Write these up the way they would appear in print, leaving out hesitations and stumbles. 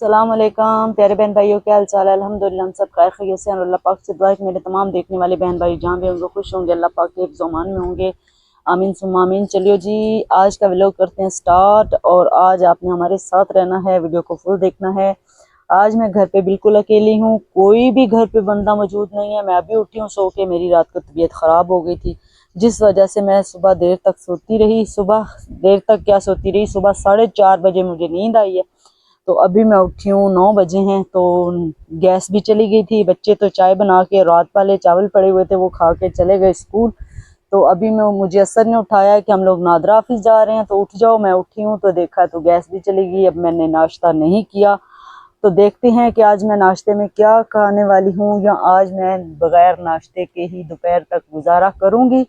अस्सलाम वालेकुम प्यारे बहन भाइयों, क्या हाल चाल है। अल्हम्दुलिल्लाह हम सब खैर खैरियत से हैं और अल्लाह पाक से दुआ है कि मेरे तमाम देखने वाले बहन भाई जहाँ भी होंगे खुश होंगे, अल्लाह पाक के हिफ्ज़ अमान में होंगे। आमीन सुम्मा आमीन। चलिए जी, आज का व्लॉग करते हैं स्टार्ट। और आज आपने हमारे साथ रहना है, वीडियो को फुल देखना है। आज मैं घर पे बिल्कुल अकेली हूँ, कोई भी घर पे बंदा मौजूद नहीं है। मैं अभी उठी हूँ सो के, मेरी रात को तबीयत ख़राब हो गई थी जिस वजह से मैं सुबह देर तक सोती रही। सुबह देर तक क्या सोती रही, सुबह 4:30 बजे मुझे नींद आई है। तो अभी मैं उठी हूँ, 9 बजे हैं। तो गैस भी चली गई थी, बच्चे तो चाय बना के, रात वाले चावल पड़े हुए थे वो खा के चले गए स्कूल। तो अभी मैं, मुझे असर ने उठाया कि हम लोग नादरा ऑफिस जा रहे हैं तो उठ जाओ। मैं उठी हूँ तो देखा तो गैस भी चली गई। अब मैंने नाश्ता नहीं किया, तो देखते हैं कि आज मैं नाश्ते में क्या खाने वाली हूँ, या आज मैं बगैर नाश्ते के ही दोपहर तक गुजारा करूँगी।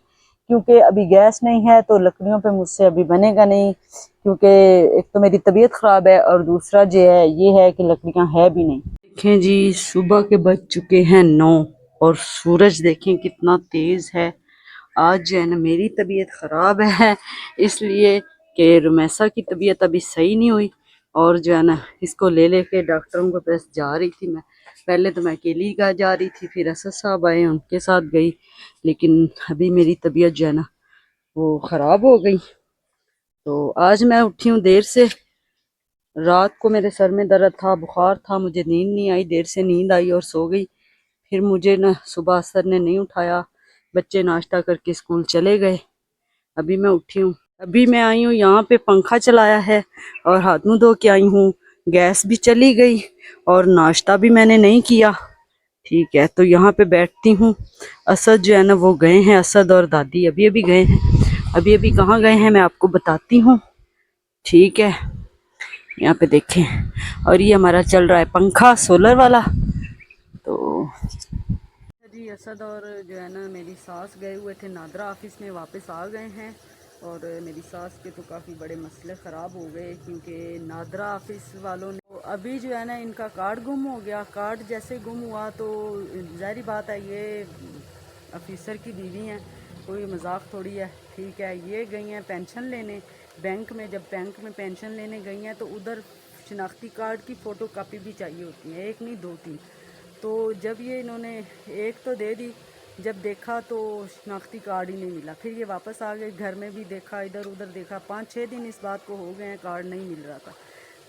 क्योंकि अभी गैस नहीं है तो लकड़ियों पे मुझसे अभी बनेगा नहीं, क्योंकि एक तो मेरी तबीयत ख़राब है और दूसरा जो है ये है कि लकड़ियाँ है भी नहीं। देखें जी, सुबह के बज चुके हैं 9 और सूरज देखें कितना तेज़ है। आज जो है ना मेरी तबीयत ख़राब है, इसलिए कि रुमैसा की तबीयत अभी सही नहीं हुई। और जो है ना इसको ले लेके डॉक्टरों के पास जा रही थी मैं। पहले तो मैं अकेली जा रही थी, फिर असद साहब आए उनके साथ गई। लेकिन अभी मेरी तबीयत जो है ना वो ख़राब हो गई। तो आज मैं उठी हूँ देर से। रात को मेरे सर में दर्द था, बुखार था, मुझे नींद नहीं आई, देर से नींद आई और सो गई। फिर मुझे ना सुबह सर ने नहीं उठाया, बच्चे नाश्ता करके स्कूल चले गए। अभी मैं उठी हूँ, अभी मैं आई हूँ यहाँ पे पंखा चलाया है और हाथ मुंह धो के आई हूँ। गैस भी चली गई और नाश्ता भी मैंने नहीं किया। ठीक है, तो यहाँ पे बैठती हूँ। असद जो है ना वो गए हैं, असद और दादी अभी अभी गए हैं। अभी अभी कहाँ गए हैं मैं आपको बताती हूँ। ठीक है, यहाँ पे देखें, और ये हमारा चल रहा है पंखा सोलर वाला। तो जी असद और जो है ना मेरी सास गए हुए थे नादरा ऑफिस में, वापस आ गए हैं। और मेरी सास के तो काफ़ी बड़े मसले ख़राब हो गए, क्योंकि नादरा ऑफिस वालों ने तो अभी जो है ना इनका कार्ड गुम हो गया। कार्ड जैसे गुम हुआ तो ज़ाहिर बात है ये ऑफिसर की बीवी हैं, कोई मजाक थोड़ी है। ठीक है, ये गई हैं पेंशन लेने बैंक में। जब बैंक में पेंशन लेने गई हैं तो उधर शनाख्ती कार्ड की फ़ोटो कापी भी चाहिए होती है, एक नहीं दो तीन। तो जब ये इन्होंने एक तो दे दी, जब देखा तो शनाख्ती कार्ड ही नहीं मिला। फिर ये वापस आ गए, घर में भी देखा, इधर उधर देखा, 5-6 दिन इस बात को हो गए हैं, कार्ड नहीं मिल रहा था।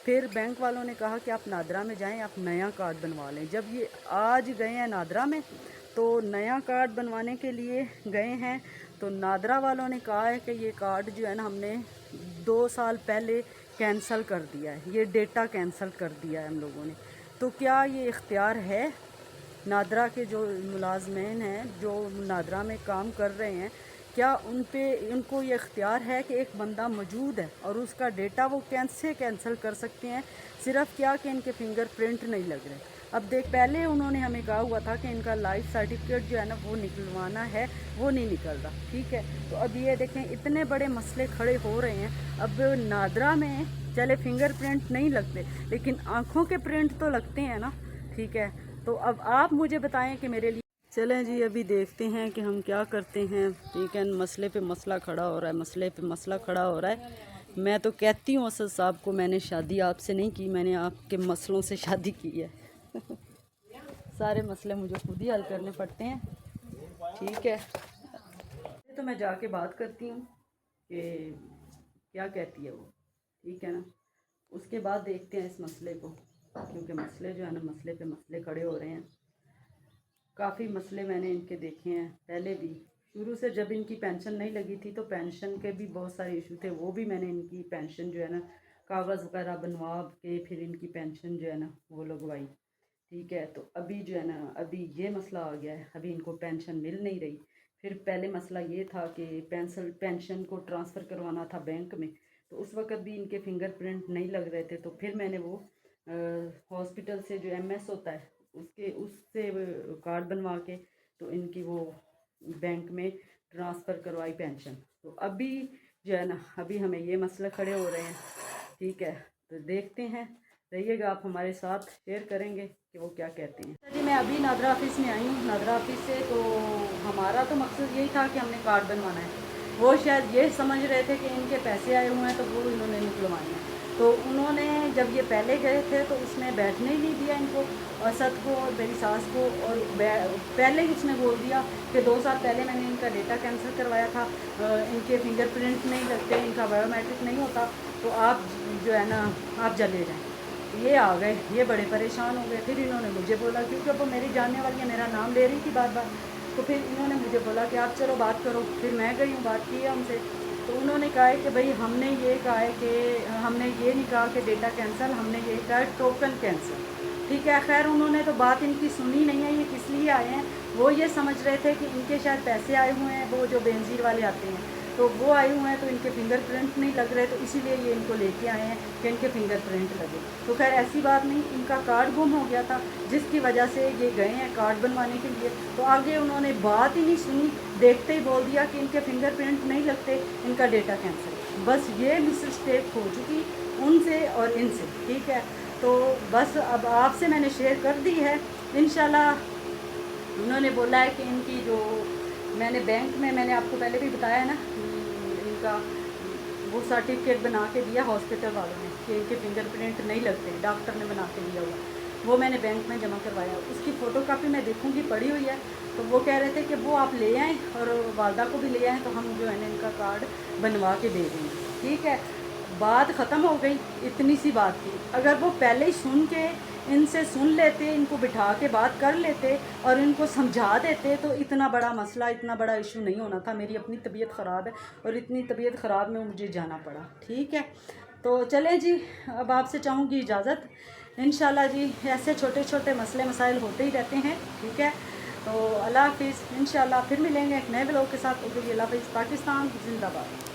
फिर बैंक वालों ने कहा कि आप नादरा में जाएं, आप नया कार्ड बनवा लें। जब ये आज गए हैं नादरा में तो नया कार्ड बनवाने के लिए गए हैं, तो नादरा वालों ने कहा है कि ये कार्ड जो है ना हमने 2 साल पहले कैंसिल कर दिया है, ये डेटा कैंसिल कर दिया है हम लोगों ने। तो क्या ये इख्तियार है नादरा के जो मुलाजमीन हैं, जो नादरा में काम कर रहे हैं, क्या उनको ये इख्तियार है कि एक बंदा मौजूद है और उसका डेटा वो कैसे कैंसिल कर सकते हैं? सिर्फ क्या कि इनके फिंगरप्रिंट नहीं लग रहे। अब देख, पहले उन्होंने हमें कहा हुआ था कि इनका लाइफ सर्टिफिकेट जो है ना वो निकलवाना है, वो नहीं निकल रहा। ठीक है, तो अब ये देखें इतने बड़े मसले खड़े हो रहे हैं। अब नादरा में चले फिंगरप्रिंट नहीं लगते, लेकिन आँखों के प्रिंट तो लगते हैं ना। ठीक है, तो अब आप मुझे बताएं कि मेरे लिए। चलें जी, अभी देखते हैं कि हम क्या करते हैं। ठीक है, मसले पे मसला खड़ा हो रहा है, मसले पे मसला खड़ा हो रहा है। मैं तो कहती हूँ असद साहब को, मैंने शादी आपसे नहीं की, मैंने आपके मसलों से शादी की है। सारे मसले मुझे खुद ही हल करने पड़ते हैं। ठीक है, तो मैं जाके बात करती हूँ कि क्या कहती है वो। ठीक है ना, उसके बाद देखते हैं इस मसले को, क्योंकि मसले जो है ना मसले पे मसले खड़े हो रहे हैं। काफ़ी मसले मैंने इनके देखे हैं पहले भी, शुरू से जब इनकी पेंशन नहीं लगी थी तो पेंशन के भी बहुत सारे इशू थे, वो भी मैंने इनकी पेंशन जो है ना कागज़ वगैरह बनवा के फिर इनकी पेंशन जो है ना वो लगवाई। ठीक है, तो अभी जो है ना अभी ये मसला आ गया है, अभी इनको पेंशन मिल नहीं रही। फिर पहले मसला ये था कि पेंशन को ट्रांसफ़र करवाना था बैंक में, तो उस वक़्त भी इनके फिंगरप्रिंट नहीं लग रहे थे। तो फिर मैंने वो हॉस्पिटल से जो MS होता है उससे कार्ड बनवा के तो इनकी वो बैंक में ट्रांसफ़र करवाई पेंशन। तो अभी जो है ना अभी हमें ये मसले खड़े हो रहे हैं। ठीक है, तो देखते हैं, रहिएगा आप हमारे साथ, शेयर करेंगे कि वो क्या कहते हैं। जी, मैं अभी नादरा ऑफिस में आई हूँ, नादरा ऑफिस से। तो हमारा तो मकसद यही था कि हमने कार्ड बनवाना है। वो शायद ये समझ रहे थे कि इनके पैसे आए हुए हैं तो वो इन्होंने निकलवाए हैं। تو انہوں نے جب یہ پہلے گئے تھے تو اس نے بیٹھنے ہی نہیں دیا ان کو، اسد کو اور میری ساس کو، اور پہلے ہی اس نے بول دیا کہ 2 سال پہلے میں نے ان کا ڈیٹا کینسل کروایا تھا، ان کے فنگر پرنٹ نہیں لگتے، ان کا بایو میٹرک نہیں ہوتا، تو آپ جو ہے نا آپ چلے جائیں۔ یہ آ گئے، یہ بڑے پریشان ہو گئے۔ پھر انہوں نے مجھے بولا، کیونکہ وہ میری جاننے والی ہے، میرا نام لے رہی تھی بار بار، تو پھر انہوں نے مجھے بولا کہ آپ چلو بات کرو۔ پھر میں گئی ہوں، بات کی ہے ان سے، تو انہوں نے کہا ہے کہ بھئی ہم نے یہ کہا ہے کہ ہم نے یہ نہیں کہا کہ ڈیٹا کینسل، ہم نے یہ کہا ہے ٹوکن کینسل، ٹھیک ہے۔ خیر انہوں نے تو بات ان کی سنی نہیں ہے، یہ کس لیے آئے ہیں، وہ یہ سمجھ رہے تھے کہ ان کے شاید پیسے آئے ہوئے ہیں، وہ جو بینظیر والے آتے ہیں تو وہ آئے ہوئے ہیں، تو ان کے فنگر پرنٹ نہیں لگ رہے، تو اسی لیے یہ ان کو لے کے آئے ہیں کہ ان کے فنگر پرنٹ لگے۔ تو خیر ایسی بات نہیں، ان کا کارڈ گم ہو گیا تھا جس کی وجہ سے یہ گئے ہیں کارڈ بنوانے کے لیے، تو آگے انہوں نے بات ہی نہیں سنی، دیکھتے ہی بول دیا کہ ان کے فنگر پرنٹ نہیں لگتے، ان کا ڈیٹا کینسل۔ بس یہ مسٹیک ہو چکی ان سے اور ان سے، ٹھیک ہے۔ تو بس اب آپ سے میں نے شیئر کر دی ہے، انشاءاللہ۔ انہوں نے بولا ہے کہ ان کی جو میں نے بینک میں نے آپ کو پہلے بھی بتایا ہے نا، ان کا وہ سرٹیفکیٹ بنا کے دیا ہاسپٹل والوں نے کہ ان کے فنگر پرنٹ نہیں لگتے، ڈاکٹر نے بنا کے دیا ہوا، وہ میں نے بینک میں جمع کروایا، اس کی فوٹو کاپی میں دیکھوں گی پڑی ہوئی ہے۔ تو وہ کہہ رہے تھے کہ وہ آپ لے آئیں اور والدہ کو بھی لے آئیں، تو ہم جو ہے نا ان کا کارڈ بنوا کے دے دیں گے، ٹھیک ہے۔ بات ختم ہو گئی، اتنی سی بات تھی۔ اگر وہ پہلے ہی سن کے ان سے سن لیتے، ان کو بٹھا کے بات کر لیتے اور ان کو سمجھا دیتے تو اتنا بڑا مسئلہ، اتنا بڑا ایشو نہیں ہونا تھا۔ میری اپنی طبیعت خراب ہے اور اتنی طبیعت خراب میں مجھے جانا پڑا، ٹھیک ہے۔ تو چلیں جی، اب آپ سے چاہوں گی اجازت، انشاءاللہ جی۔ ایسے چھوٹے چھوٹے مسئلے مسائل ہوتے ہی رہتے ہیں، ٹھیک ہے۔ تو اللہ حافظ، انشاءاللہ پھر ملیں گے ایک نئے ولاگ کے ساتھ۔ اللہ حافظ، پاکستان زندہ باد۔